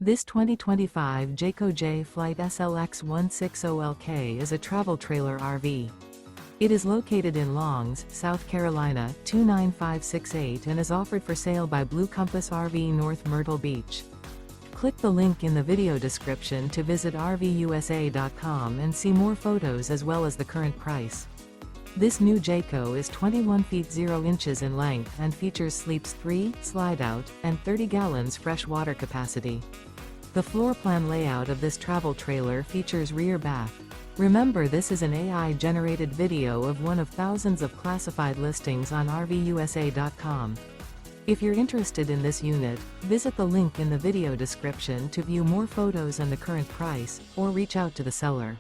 This 2025 Jayco Jay Flight SLX 160LK is a travel trailer RV. It is located in Longs, South Carolina, 29568 and is offered for sale by Blue Compass RV North Myrtle Beach. Click the link in the video description to visit RVUSA.com and see more photos as well as the current price. This new Jayco is 21 feet 0 inches in length and features sleeps 3, Slideout, and 30 gallons fresh water capacity. The floor plan layout of this travel trailer features rear bath. Remember, this is an AI-generated video of one of thousands of classified listings on RVUSA.com. If you're interested in this unit, visit the link in the video description to view more photos and the current price, or reach out to the seller.